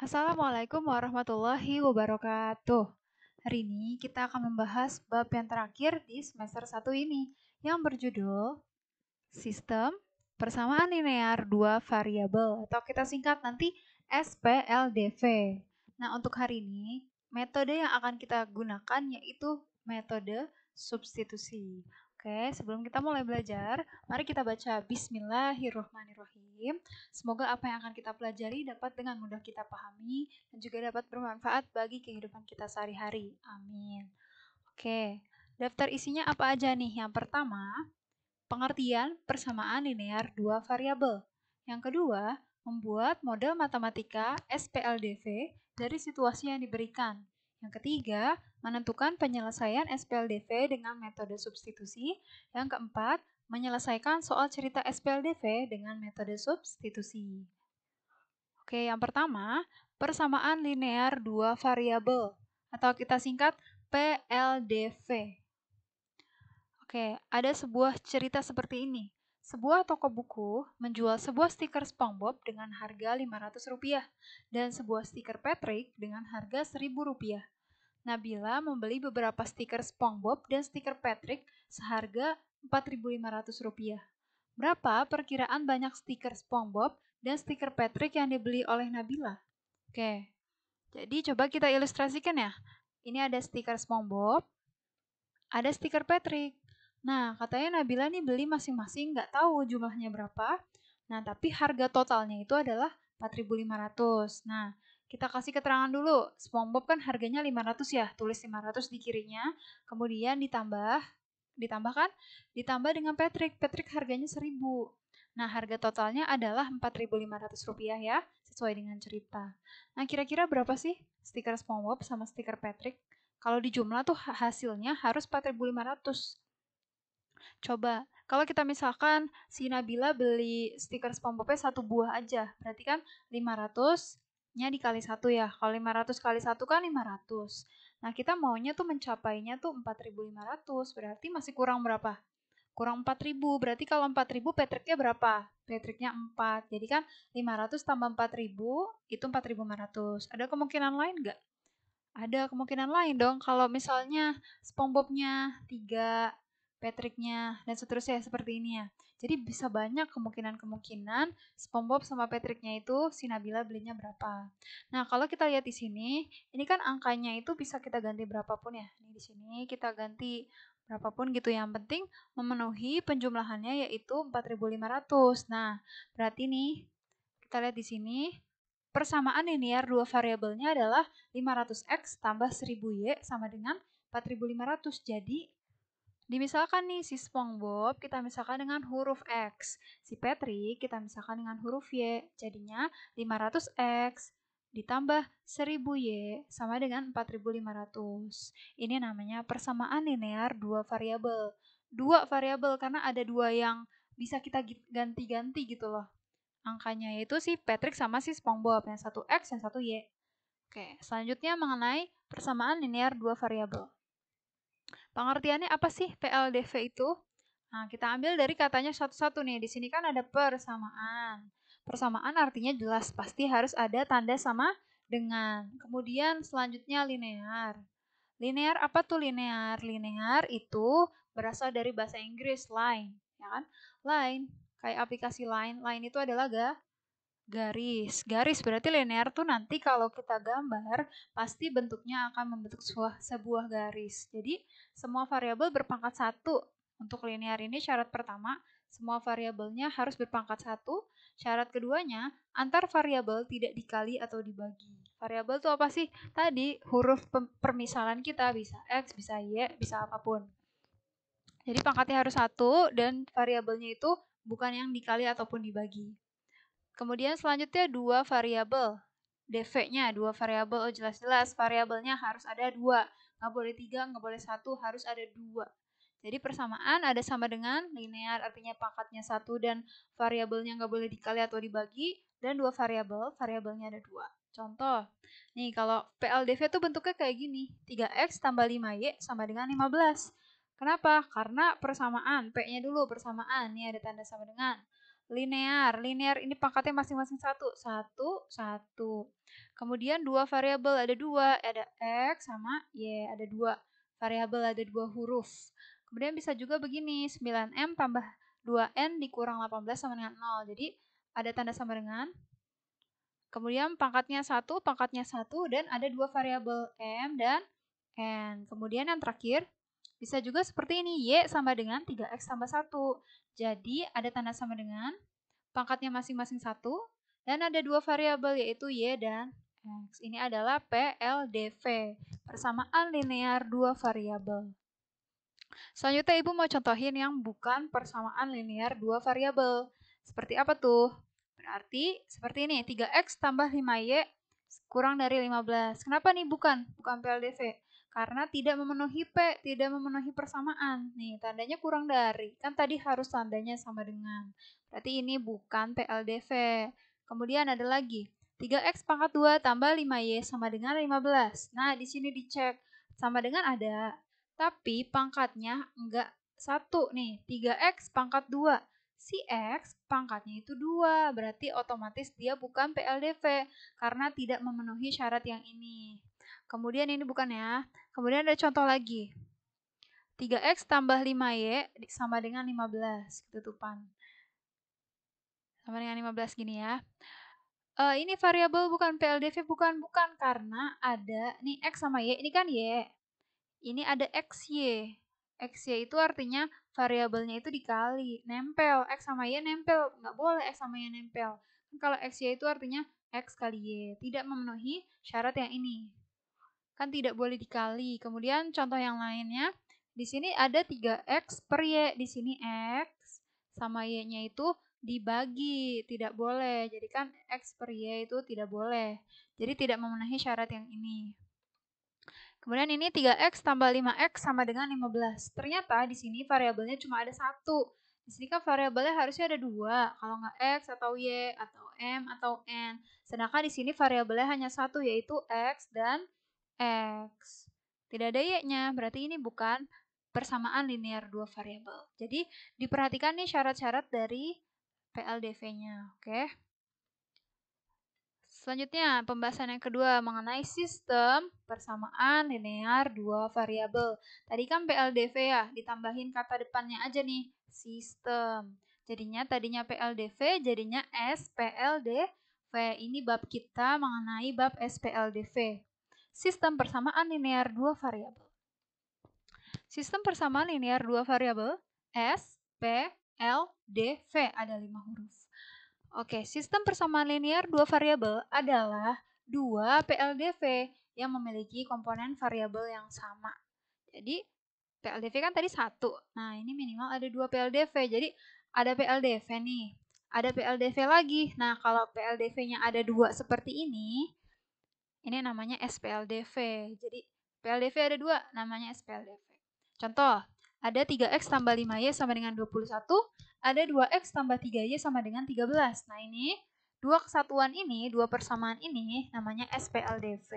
Assalamualaikum warahmatullahi wabarakatuh. Hari ini kita akan membahas bab yang terakhir di semester 1 ini yang berjudul Sistem Persamaan Linear Dua Variabel atau kita singkat nanti SPLDV. Nah, untuk hari ini metode yang akan kita gunakan yaitu metode substitusi. Oke, sebelum kita mulai belajar, mari kita baca Bismillahirrahmanirrahim. Semoga apa yang akan kita pelajari dapat dengan mudah kita pahami dan juga dapat bermanfaat bagi kehidupan kita sehari-hari. Amin. Oke, daftar isinya apa aja nih? Yang pertama, pengertian persamaan linear dua variabel. Yang kedua, membuat model matematika SPLDV dari situasi yang diberikan. Yang ketiga, menentukan penyelesaian SPLDV dengan metode substitusi. Yang keempat, menyelesaikan soal cerita SPLDV dengan metode substitusi. Oke, yang pertama, persamaan linear dua variabel atau kita singkat PLDV. Oke, ada sebuah cerita seperti ini. Sebuah toko buku menjual sebuah stiker SpongeBob dengan harga Rp500 dan sebuah stiker Patrick dengan harga Rp1.000. Nabila membeli beberapa stiker SpongeBob dan stiker Patrick seharga Rp4.500. Berapa perkiraan banyak stiker SpongeBob dan stiker Patrick yang dibeli oleh Nabila? Oke, jadi coba kita ilustrasikan ya. Ini ada stiker SpongeBob, ada stiker Patrick. Nah, katanya Nabila nih beli masing-masing, nggak tahu jumlahnya berapa. Nah, tapi harga totalnya itu adalah 4.500. Nah, kita kasih keterangan dulu. SpongeBob kan harganya 500 ya, tulis 500 di kirinya. Kemudian ditambahkan, ditambah dengan Patrick. Patrick harganya 1.000. Nah, harga totalnya adalah Rp4.500 ya, sesuai dengan cerita. Nah, kira-kira berapa sih stiker SpongeBob sama stiker Patrick? Kalau di jumlah tuh hasilnya harus 4.500. Coba, kalau kita misalkan si Nabila beli stiker SpongeBob-nya 1 buah aja, berarti kan 500-nya dikali 1 ya. Kalau 500 kali 1 kan 500. Nah, kita maunya tuh mencapainya tuh 4.500, berarti masih kurang berapa? Kurang 4.000, berarti kalau 4.000 Patricknya berapa? Patricknya 4, jadi kan 500 tambah 4.000 itu 4.500. Ada kemungkinan lain nggak? Ada kemungkinan lain dong, kalau misalnya SpongeBob-nya 3, Patrick-nya, dan seterusnya seperti ini ya. Jadi bisa banyak kemungkinan-kemungkinan SpongeBob sama Patrick-nya itu si Nabila belinya berapa. Nah, kalau kita lihat di sini, ini kan angkanya itu bisa kita ganti berapapun ya. Ini di sini kita ganti berapapun gitu. Yang penting memenuhi penjumlahannya yaitu 4.500. Nah, berarti nih kita lihat di sini persamaan linear dua variabelnya adalah 500x tambah 1000y sama dengan 4.500. Jadi dimisalkan nih si SpongeBob kita misalkan dengan huruf X, si Patrick kita misalkan dengan huruf Y, jadinya 500X ditambah 1000Y sama dengan 4.500. Ini namanya persamaan linear dua variabel. Dua variabel karena ada dua yang bisa kita ganti-ganti gitu loh. Angkanya yaitu si Patrick sama si SpongeBob, yang satu X, yang satu Y. Oke, selanjutnya mengenai persamaan linear dua variabel. Pengertiannya apa sih PLDV itu? Nah, kita ambil dari katanya satu-satu nih. Di sini kan ada persamaan. Persamaan artinya jelas, pasti harus ada tanda sama dengan. Kemudian selanjutnya linear. Linear apa tuh linear? Linear itu berasal dari bahasa Inggris line, ya kan? Line, kayak aplikasi Line. Line itu adalah garis. Garis berarti linear tuh nanti kalau kita gambar pasti bentuknya akan membentuk sebuah garis. Jadi semua variabel berpangkat 1. Untuk linear ini syarat pertama, semua variabelnya harus berpangkat 1. Syarat keduanya, antar variabel tidak dikali atau dibagi. Variabel itu apa sih? Tadi huruf permisalan kita bisa X, bisa Y, bisa apapun. Jadi pangkatnya harus 1 dan variabelnya itu bukan yang dikali ataupun dibagi. Kemudian selanjutnya dua variabel. DV-nya dua variabel, oh jelas-jelas variabelnya harus ada 2. Nggak boleh 3, nggak boleh 1, harus ada 2. Jadi persamaan ada sama dengan linear, artinya pangkatnya 1 dan variabelnya nggak boleh dikali atau dibagi. Dan dua variabel, variabelnya ada 2. Contoh, nih kalau PLDV itu bentuknya kayak gini. 3X tambah 5Y sama dengan 15. Kenapa? Karena persamaan, P-nya dulu persamaan, nih ada tanda sama dengan. linear ini pangkatnya masing-masing 1, 1. Kemudian 2 variabel, ada 2, ada X sama Y, ada 2 variabel, ada 2 huruf. Kemudian bisa juga begini, 9M tambah 2N dikurang 18 sama dengan 0. Jadi ada tanda sama dengan. Kemudian pangkatnya 1, dan ada 2 variabel M dan N. Kemudian yang terakhir, bisa juga seperti ini, Y sama dengan 3X tambah 1. Jadi ada tanda sama dengan, pangkatnya masing-masing 1, dan ada 2 variabel yaitu Y dan X. Ini adalah PLDV, persamaan linear 2 variabel. Selanjutnya Ibu mau contohin yang bukan persamaan linear 2 variabel. Seperti apa tuh? Berarti seperti ini, 3X tambah 5Y kurang dari 15. Kenapa nih bukan PLDV? Karena tidak memenuhi P, tidak memenuhi persamaan. Nih, tandanya kurang dari. Kan tadi harus tandanya sama dengan. Berarti ini bukan PLDV. Kemudian ada lagi, 3X pangkat 2 tambah 5Y sama dengan 15. Nah, di sini dicek. Sama dengan ada. Tapi pangkatnya enggak 1 nih, 3X pangkat 2. Si X pangkatnya itu 2, berarti otomatis dia bukan PLDV karena tidak memenuhi syarat yang ini. Kemudian ini bukan ya. Kemudian ada contoh lagi. 3X tambah 5Y sama dengan 15, ketutupan. Sama dengan 15 gini ya. Ini variabel bukan PLDV, bukan karena ada nih X sama Y, ini kan Y. Ini ada XY. XY itu artinya variabelnya itu dikali, nempel. X sama Y nempel, nggak boleh X sama Y nempel. Kalau XY itu artinya X kali Y, tidak memenuhi syarat yang ini. Kan tidak boleh dikali. Kemudian contoh yang lainnya, di sini ada 3X per Y. Di sini X sama Y-nya itu dibagi, tidak boleh. Jadi kan X per Y itu tidak boleh. Jadi tidak memenuhi syarat yang ini. Kemudian ini 3X tambah 5X sama dengan 15. Ternyata di sini variabelnya cuma ada 1. Di sini kan variabelnya harusnya ada 2. Kalau nggak X atau Y atau M atau N. Sedangkan di sini variabelnya hanya 1 yaitu X dan X. Tidak ada Y-nya, berarti ini bukan persamaan linear 2 variabel. Jadi diperhatikan nih syarat-syarat dari PLDV-nya, oke? Selanjutnya, pembahasan yang kedua mengenai sistem persamaan linear 2 variabel. Tadi kan PLDV ya, ditambahin kata depannya aja nih, sistem. Tadinya PLDV, jadinya SPLDV. Ini bab kita mengenai bab SPLDV. Sistem persamaan linear 2 variabel. Sistem persamaan linear 2 variabel, SPLDV, ada 5 huruf. Oke, sistem persamaan linear 2 variabel adalah 2 PLDV yang memiliki komponen variabel yang sama. Jadi, PLDV kan tadi 1. Nah, ini minimal ada 2 PLDV. Jadi, ada PLDV nih. Ada PLDV lagi. Nah, kalau PLDV-nya ada 2 seperti ini namanya SPLDV. Jadi, PLDV ada 2, namanya SPLDV. Contoh, ada 3X tambah 5Y sama dengan 21, ada 2X tambah 3Y sama dengan 13. Nah ini, dua kesatuan ini, dua persamaan ini namanya SPLDV.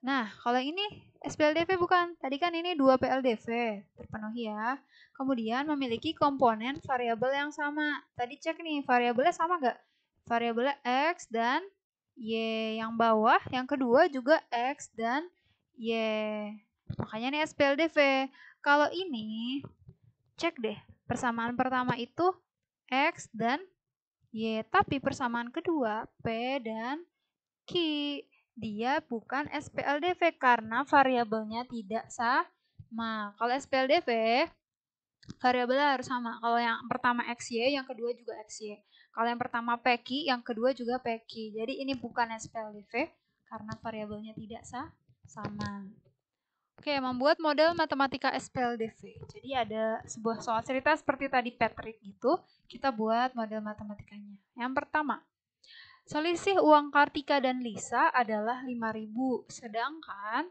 Nah, kalau ini SPLDV bukan. Tadi kan ini 2 PLDV, terpenuhi ya. Kemudian memiliki komponen variabel yang sama. Tadi cek nih, variabelnya sama nggak? Variabelnya X dan Y. Yang bawah, yang kedua juga X dan Y. Makanya ini SPLDV. Kalau ini, cek deh. Persamaan pertama itu X dan Y. Tapi persamaan kedua, P dan Q. Dia bukan SPLDV karena variabelnya tidak sama. Kalau SPLDV, variabelnya harus sama. Kalau yang pertama XY, yang kedua juga XY. Kalau yang pertama PQ, yang kedua juga PQ. Jadi ini bukan SPLDV karena variabelnya tidak sama. Oke, membuat model matematika SPLDV. Jadi ada sebuah soal cerita seperti tadi Patrick gitu, kita buat model matematikanya. Yang pertama, selisih uang Kartika dan Lisa adalah 5.000, sedangkan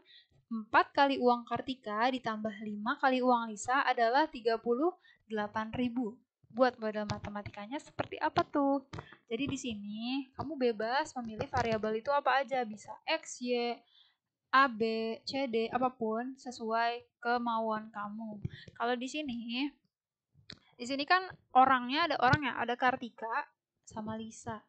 4 kali uang Kartika ditambah 5 kali uang Lisa adalah 38.000. Buat model matematikanya seperti apa tuh? Jadi di sini kamu bebas memilih variabel itu apa aja, bisa X, Y, A, B, C, D, apapun sesuai kemauan kamu. Kalau di sini Di sini kan orangnya ada Kartika sama Lisa.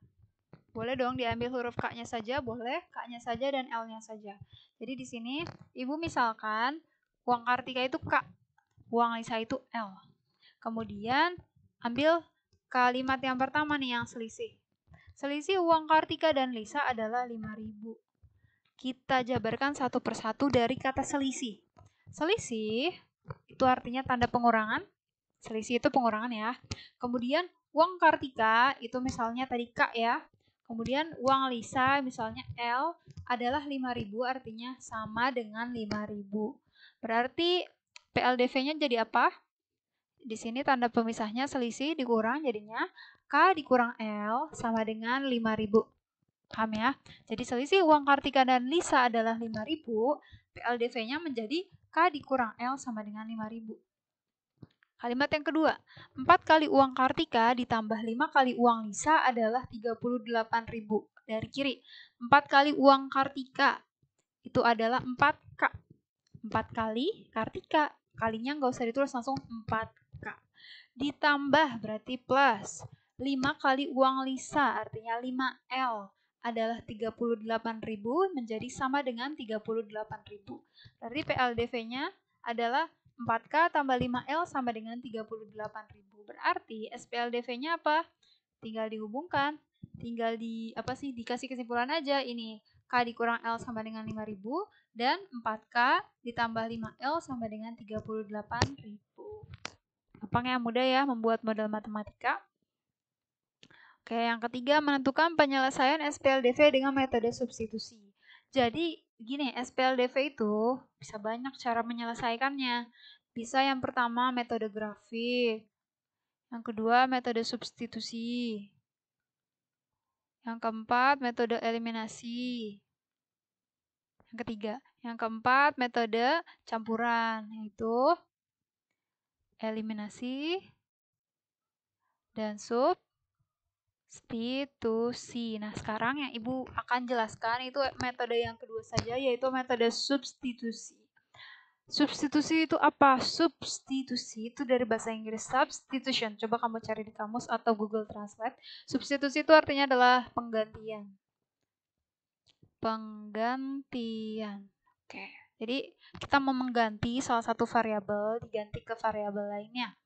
Boleh dong diambil huruf K-nya saja, boleh, K-nya saja dan L-nya saja. Jadi di sini Ibu misalkan uang Kartika itu K, uang Lisa itu L. Kemudian ambil kalimat yang pertama nih yang selisih. Selisih uang Kartika dan Lisa adalah 5.000. Kita jabarkan satu persatu dari kata selisih. Selisih itu artinya tanda pengurangan. Selisih itu pengurangan ya. Kemudian uang Kartika itu misalnya tadi K ya. Kemudian uang Lisa misalnya L adalah 5.000 artinya sama dengan 5.000. Berarti PLDV-nya jadi apa? Di sini tanda pemisahnya selisih dikurang jadinya K dikurang L sama dengan 5.000. Paham ya? Jadi selisih uang Kartika dan Lisa adalah 5.000, PLDV-nya menjadi K dikurang L sama dengan 5.000. Kalimat yang kedua, 4 kali uang Kartika ditambah 5 kali uang Lisa adalah 38.000. Dari kiri, 4 kali uang Kartika itu adalah 4K. 4 kali Kartika, kalinya nggak usah ditulis langsung 4K. Ditambah berarti plus 5 kali uang Lisa artinya 5L adalah 38.000 menjadi sama dengan 38.000. Berarti PLDV-nya adalah 4K tambah 5L sama dengan 38.000. Berarti SPLDV-nya apa? Tinggal dihubungkan. Tinggal dikasih kesimpulan aja ini. K dikurang L sama dengan 5.000 dan 4K ditambah 5L sama dengan 38.000. Gampang ya, mudah ya membuat model matematika. Oke, yang ketiga menentukan penyelesaian SPLDV dengan metode substitusi. Jadi gini, SPLDV itu bisa banyak cara menyelesaikannya. Bisa yang pertama metode grafik, yang kedua metode substitusi, yang keempat metode eliminasi, yang keempat metode campuran, yaitu eliminasi dan substitusi. Nah, sekarang yang Ibu akan jelaskan itu metode yang kedua saja, yaitu metode substitusi. Substitusi itu apa? Substitusi itu dari bahasa Inggris substitution. Coba kamu cari di kamus atau Google Translate. Substitusi itu artinya adalah penggantian. Penggantian. Oke. Jadi kita mau mengganti salah satu variabel diganti ke variabel lainnya.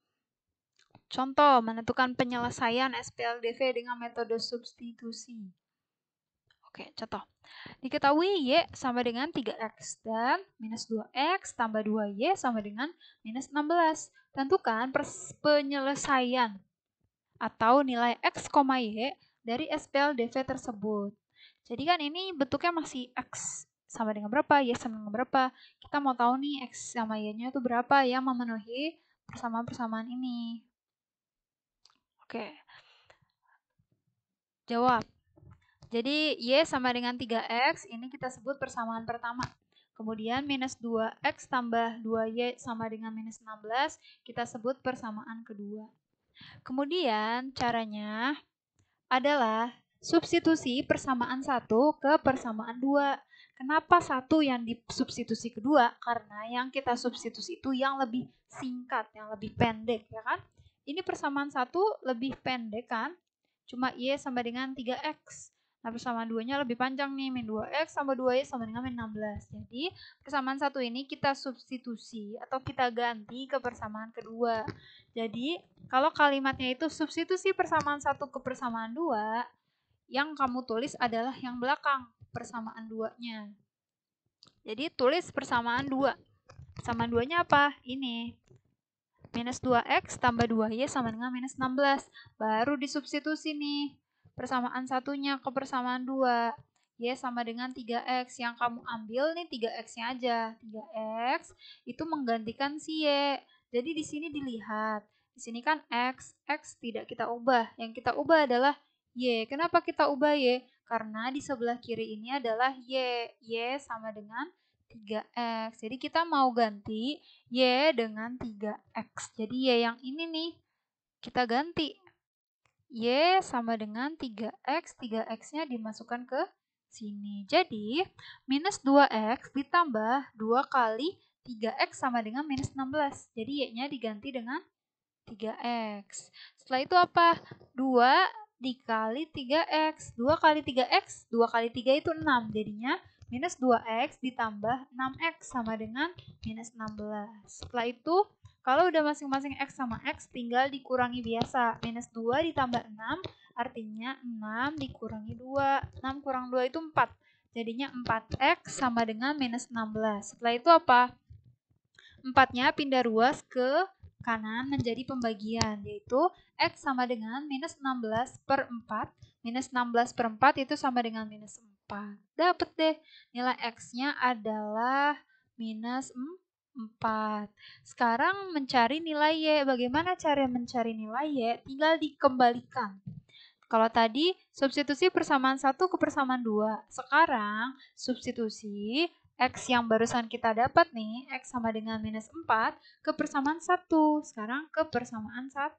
Contoh, menentukan penyelesaian SPLDV dengan metode substitusi. Oke, contoh. Diketahui Y sama dengan 3X dan minus 2X tambah 2Y sama dengan minus 16. Tentukan penyelesaian atau nilai X, Y dari SPLDV tersebut. Jadi kan ini bentuknya masih X sama dengan berapa, Y sama dengan berapa. Kita mau tahu nih X sama Y-nya itu berapa yang memenuhi persamaan-persamaan ini. Oke. Jawab. Jadi Y sama dengan 3X, ini kita sebut persamaan pertama. Kemudian minus 2X tambah 2Y sama dengan minus 16, kita sebut persamaan kedua. Kemudian caranya adalah substitusi persamaan 1 ke persamaan 2. Kenapa 1 yang disubstitusi kedua? Karena yang kita substitusi itu yang lebih singkat, yang lebih pendek, ya kan? Ini persamaan 1 lebih pendek kan? Cuma Y sama dengan 3X. Nah, persamaan 2-nya lebih panjang nih, min 2X tambah 2Y sama dengan min 16. Jadi, persamaan 1 ini kita substitusi atau kita ganti ke persamaan kedua. Jadi, kalau kalimatnya itu substitusi persamaan 1 ke persamaan 2, yang kamu tulis adalah yang belakang, persamaan 2-nya. Jadi, tulis persamaan 2. Persamaan 2-nya apa? Ini. Minus 2X tambah 2Y sama dengan minus 16. Baru disubstitusi nih. Persamaan satunya ke persamaan 2. Y sama dengan 3X. Yang kamu ambil nih 3X-nya aja. 3X itu menggantikan si Y. Jadi di sini dilihat. Di sini kan X. X tidak kita ubah. Yang kita ubah adalah Y. Kenapa kita ubah Y? Karena di sebelah kiri ini adalah Y. Y sama dengan 3X. Jadi kita mau ganti Y dengan 3X. Jadi Y yang ini nih kita ganti. Y sama dengan 3X, 3X-nya dimasukkan ke sini. Jadi, minus 2X ditambah 2 kali 3X sama dengan minus 16. Jadi, Y-nya diganti dengan 3x. Setelah itu apa? 2 dikali 3x. 2 kali 3x, 2 kali 3 itu 6. Jadinya minus 2x ditambah 6x sama dengan minus 16. Setelah itu, kalau udah masing-masing x sama x, tinggal dikurangi biasa. Minus 2 ditambah 6, artinya 6 dikurangi 2. 6 kurang 2 itu 4. Jadinya 4x sama dengan minus 16. Setelah itu apa? 4-nya pindah ruas ke kanan menjadi pembagian, yaitu x sama dengan minus 16 per 4. Minus 16 per 4 itu sama dengan minus 4. Dapat deh, nilai x-nya adalah minus 4. Sekarang mencari nilai y. Bagaimana cara mencari nilai y? Tinggal dikembalikan. Kalau tadi substitusi persamaan 1 ke persamaan 2. Sekarang substitusi x yang barusan kita dapat nih, x sama dengan minus 4 ke persamaan 1. Sekarang ke persamaan 1.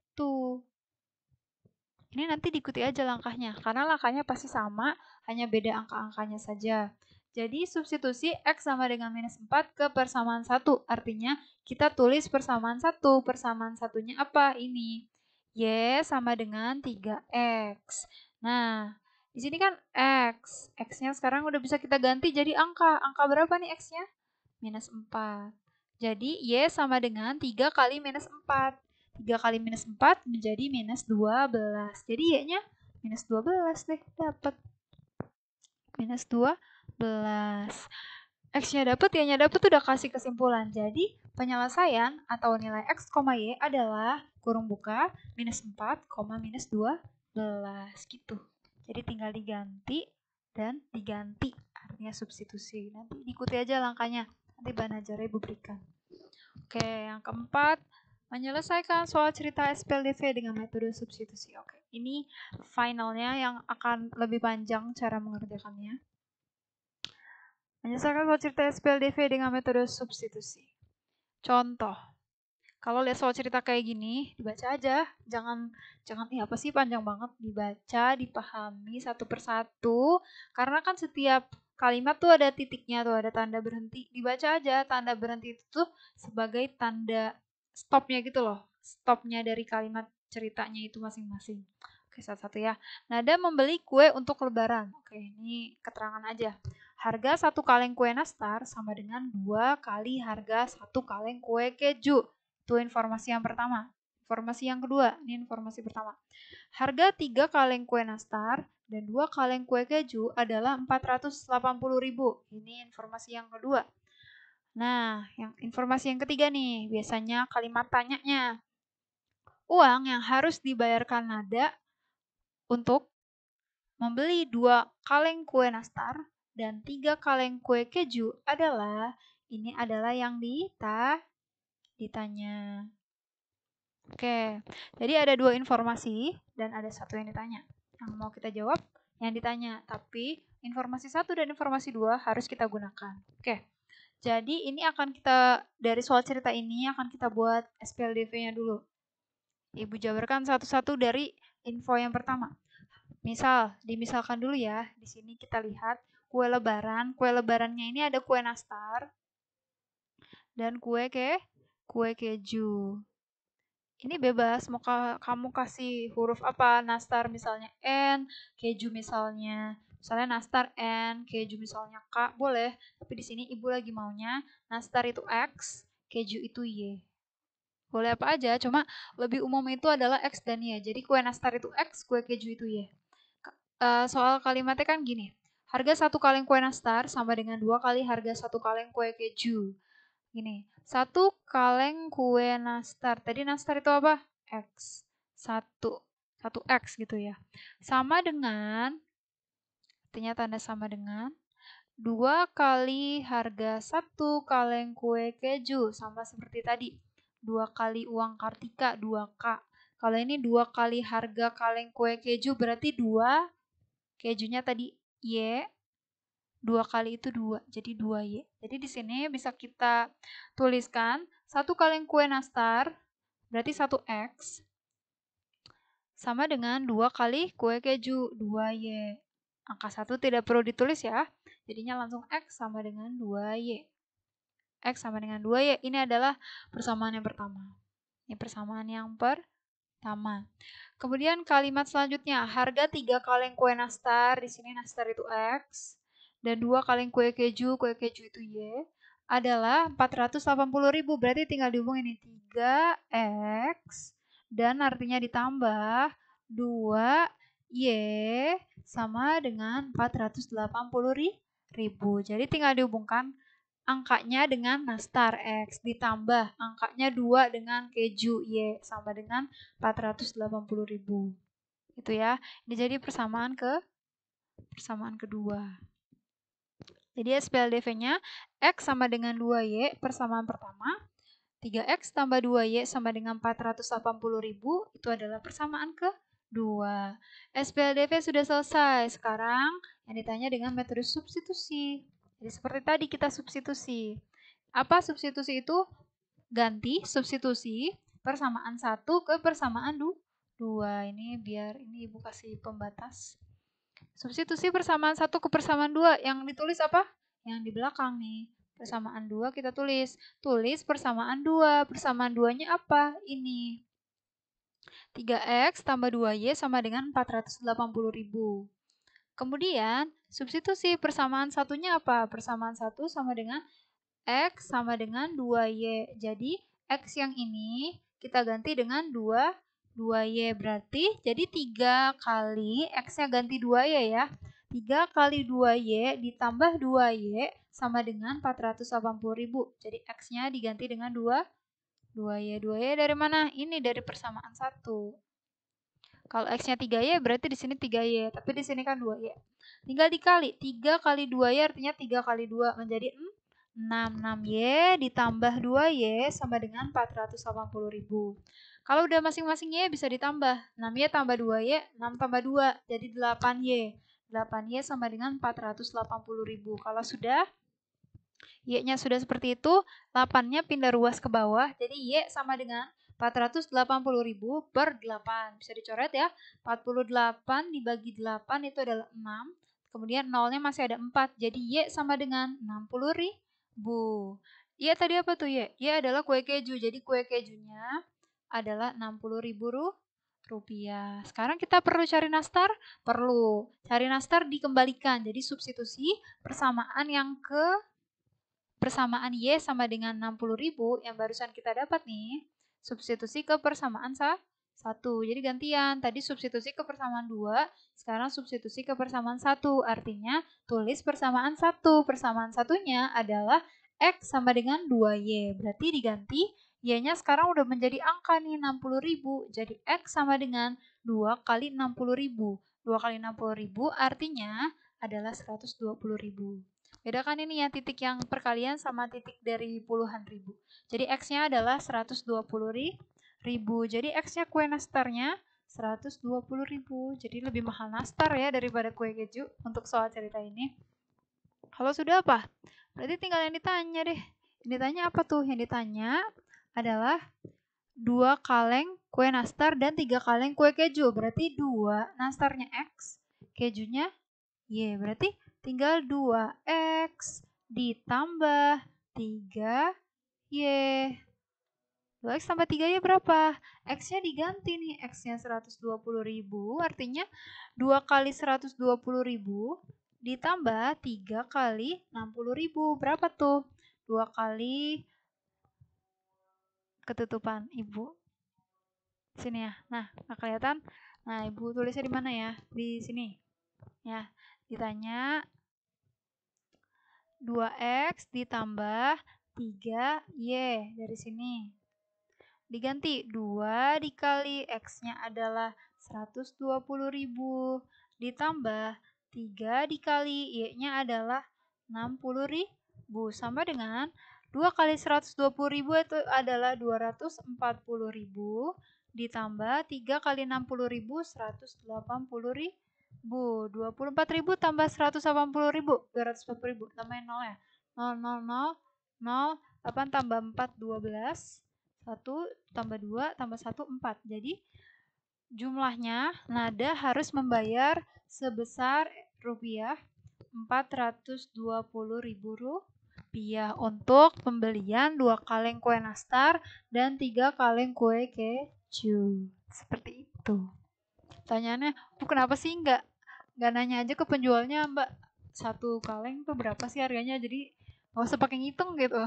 Ini nanti diikuti aja langkahnya, karena langkahnya pasti sama, hanya beda angka-angkanya saja. Jadi substitusi x sama dengan minus 4 ke persamaan 1. Artinya kita tulis persamaan 1. Persamaan satunya apa? Ini. Y sama dengan 3x. Nah, di sini kan x. X-nya sekarang udah bisa kita ganti jadi angka. Angka berapa nih x-nya? Minus 4. Jadi Y sama dengan 3 kali minus 4. 3 kali minus 4 menjadi minus 12. Jadi Y-nya minus 12 deh, dapat. Minus 12. X-nya dapat, Y-nya dapat, udah kasih kesimpulan. Jadi penyelesaian atau nilai X, Y adalah kurung buka minus 4, minus 12 gitu. Jadi tinggal diganti dan diganti, artinya substitusi. Nanti diikuti aja langkahnya. Nanti Bahan Ajar Ibu berikan. Oke, yang keempat, menyelesaikan soal cerita SPLDV dengan metode substitusi. Oke, ini finalnya yang akan lebih panjang cara mengerjakannya. Menyelesaikan soal cerita SPLDV dengan metode substitusi. Contoh, kalau lihat soal cerita kayak gini, dibaca aja. Jangan apa sih panjang banget, dibaca, dipahami satu persatu. Karena kan setiap kalimat tuh ada titiknya, tuh ada tanda berhenti. Dibaca aja, tanda berhenti itu tuh sebagai tanda stopnya gitu loh. Stopnya dari kalimat ceritanya itu masing-masing. Oke, satu-satu ya. Nada membeli kue untuk lebaran. Oke, ini keterangan aja. Harga 1 kaleng kue nastar sama dengan 2 kali harga 1 kaleng kue keju. Itu informasi yang pertama. Informasi yang kedua, ini informasi pertama. Harga 3 kaleng kue nastar dan 2 kaleng kue keju adalah 480.000. Ini informasi yang kedua. Nah, informasi yang ketiga nih, biasanya kalimat tanyanya. Uang yang harus dibayarkan Nada untuk membeli 2 kaleng kue nastar dan 3 kaleng kue keju adalah, ini adalah yang ditanya. Oke, jadi ada 2 informasi dan ada 1 yang ditanya. Yang mau kita jawab, yang ditanya. Tapi informasi 1 dan informasi 2 harus kita gunakan. Oke, jadi ini akan kita, dari soal cerita ini akan kita buat SPLDV-nya dulu. Ibu jabarkan satu-satu dari info yang pertama. Dimisalkan dulu ya. Di sini kita lihat kue lebaran. Kue lebarannya ini ada kue nastar dan kue keju. Ini bebas, mau kamu kasih huruf apa? Nastar misalnya N, keju misalnya nastar N, keju misalnya K, boleh. Tapi di sini Ibu lagi maunya nastar itu X, keju itu Y. Boleh apa aja, cuma lebih umum itu adalah X dan Y. Jadi kue nastar itu X, kue keju itu Y. Soal kalimatnya kan gini. Harga 1 kaleng kue nastar sama dengan 2 kali harga 1 kaleng kue keju. Gini, 1 kaleng kue nastar. Tadi nastar itu apa? X. 1X gitu ya. Sama dengan, artinya tanda sama dengan 2 kali harga 1 kaleng kue keju. Sama seperti tadi. 2 kali uang Kartika, 2K. Kalau ini 2 kali harga kaleng kue keju berarti 2 kejunya tadi Y. 2 kali itu 2, jadi 2Y. Jadi di sini bisa kita tuliskan 1 kaleng kue nastar berarti 1X sama dengan 2 kali kue keju 2Y. Angka 1 tidak perlu ditulis ya. Jadinya langsung X sama dengan 2Y. X sama dengan 2Y. Ini adalah persamaan yang pertama. Ini persamaan yang pertama. Kemudian kalimat selanjutnya, harga 3 kaleng kue nastar, di sini nastar itu X, dan 2 kaleng kue keju itu Y, adalah 480.000. Berarti tinggal dihubung ini 3X, dan artinya ditambah 2Y sama dengan 480.000. Jadi tinggal dihubungkan angkanya dengan nastar X ditambah angkanya 2 dengan keju Y sama dengan 480.000. Itu ya. Ini jadi persamaan kedua. Jadi SPLDV-nya X sama dengan 2Y persamaan pertama. 3X tambah 2Y sama dengan 480.000 itu adalah persamaan kedua. SPLDV sudah selesai. Sekarang yang ditanya dengan metode substitusi. Jadi seperti tadi kita substitusi. Apa substitusi itu? Ganti substitusi persamaan 1 ke persamaan 2. Ini biar ini Ibu kasih pembatas. Substitusi persamaan 1 ke persamaan 2. Yang ditulis apa? Yang di belakang nih. Persamaan 2 kita tulis. Tulis persamaan 2. Persamaan 2-nya apa? Ini. 3X tambah 2Y sama dengan 480.000. Kemudian, substitusi persamaan satunya apa? Persamaan 1 sama dengan X sama dengan 2Y. Jadi, X yang ini kita ganti dengan 2Y. Berarti, jadi 3 kali X-nya ganti 2Y ya. 3 kali 2Y ditambah 2Y sama dengan 480.000. Jadi, X-nya diganti dengan 2Y. 2Y dari mana? Ini dari persamaan 1. Kalau X-nya 3Y berarti di sini 3Y, tapi di sini kan 2Y. Tinggal dikali. 3 kali 2Y artinya 3 kali 2 menjadi 6. 6Y ditambah 2Y sama dengan 480.000. Kalau udah masing-masing Y bisa ditambah. 6Y tambah 2Y, 6 tambah 2, jadi 8Y. 8Y sama dengan 480.000. Kalau sudah, Y-nya sudah seperti itu, 8-nya pindah ruas ke bawah, jadi Y sama dengan 480.000 per 8. Bisa dicoret ya. 48 dibagi 8 itu adalah 6. Kemudian 0-nya masih ada 4. Jadi Y sama dengan 60.000. Y tadi apa tuh Y? Y adalah kue keju. Jadi kue kejunya adalah 60.000 rupiah. Sekarang kita perlu cari nastar? Perlu. Cari nastar dikembalikan. Jadi substitusi persamaan yang persamaan Y sama dengan 60.000 yang barusan kita dapat nih, substitusi ke persamaan 1. Jadi gantian, tadi substitusi ke persamaan 2, sekarang substitusi ke persamaan 1. Artinya tulis persamaan 1. Persamaan satunya adalah X sama dengan 2Y. Berarti diganti, Y-nya sekarang udah menjadi angka nih 60.000. Jadi X sama dengan 2 kali 60.000. 2 kali 60.000 artinya adalah 120.000. Bedakan ini ya titik yang perkalian sama titik dari puluhan ribu. Jadi X-nya adalah 120.000. Jadi X-nya kue nastarnya 120.000. Jadi lebih mahal nastar ya daripada kue keju untuk soal cerita ini. Kalau sudah apa? Berarti tinggal yang ditanya deh. Yang ditanya apa tuh? Yang ditanya adalah 2 kaleng kue nastar dan 3 kaleng kue keju. Berarti 2 nastarnya X, kejunya Y. Berarti tinggal 2X ditambah 3Y. 2X tambah 3Y berapa? X-nya diganti nih. X-nya 120.000. Artinya 2 kali 120.000 ditambah 3 kali 60.000. Berapa tuh? 2 kali ketutupan Ibu. Sini ya. Nah, nggak kelihatan. Nah, Ibu tulisnya di mana ya? Di sini. Ya, ditanya 2X ditambah 3Y dari sini. Diganti 2 dikali X-nya adalah 120.000 ditambah 3 dikali Y-nya adalah 60.000 sama dengan 2 kali 120.000 itu adalah 240.000 ditambah 3 kali 60.000 180.000. 24.000 tambah 180.000, 240.000, tambahin 0 ya. 0, 0, 0, 0, 8 tambah 4, 12, 1 tambah 2 tambah 1, 4. Jadi jumlahnya Nada harus membayar sebesar rupiah 420.000 untuk pembelian 2 kaleng kue nastar dan 3 kaleng kue keju. Seperti itu. Pertanyaannya, kenapa sih nggak nanya aja ke penjualnya, Mbak, 1 kaleng tuh berapa sih harganya? Jadi nggak usah pakai ngitung gitu.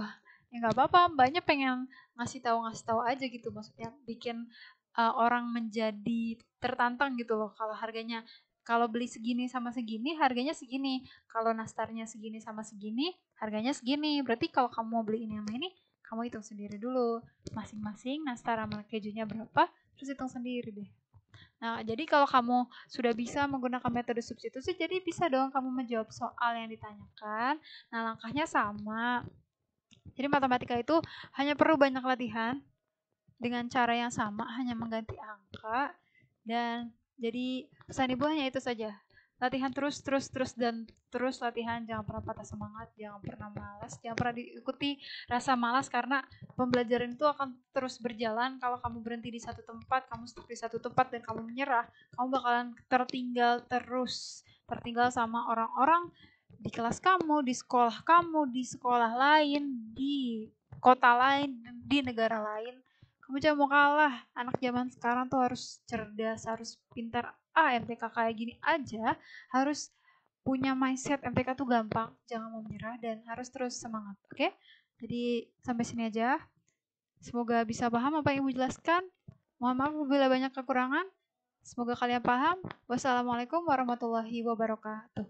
Ya nggak apa-apa, Mbaknya pengen ngasih tahu aja gitu, maksudnya bikin orang menjadi tertantang gitu loh kalau harganya. Kalau beli segini sama segini, harganya segini. Kalau nastarnya segini sama segini, harganya segini. Berarti kalau kamu mau beli ini sama ini, kamu hitung sendiri dulu. Masing-masing nastar sama kejunya berapa, terus hitung sendiri deh. Nah, jadi kalau kamu sudah bisa menggunakan metode substitusi, jadi bisa dong kamu menjawab soal yang ditanyakan. Nah, langkahnya sama. Jadi matematika itu hanya perlu banyak latihan dengan cara yang sama, hanya mengganti angka. Dan jadi pesan ibu hanya itu saja. Latihan terus dan terus latihan, jangan pernah patah semangat, jangan pernah malas, jangan pernah diikuti rasa malas karena pembelajaran itu akan terus berjalan. Kalau kamu berhenti di satu tempat, kamu stuck di satu tempat dan kamu menyerah, kamu bakalan tertinggal sama orang-orang di kelas kamu, di sekolah lain, di kota lain, di negara lain. Kamu jangan mau kalah. Anak zaman sekarang tuh harus cerdas, harus pintar. MTK kayak gini aja harus punya mindset MTK tuh gampang, jangan mau menyerah dan harus terus semangat. Oke? Jadi sampai sini aja. Semoga bisa paham apa yang Ibu jelaskan. Mohon maaf apabila banyak kekurangan. Semoga kalian paham. Wassalamualaikum warahmatullahi wabarakatuh.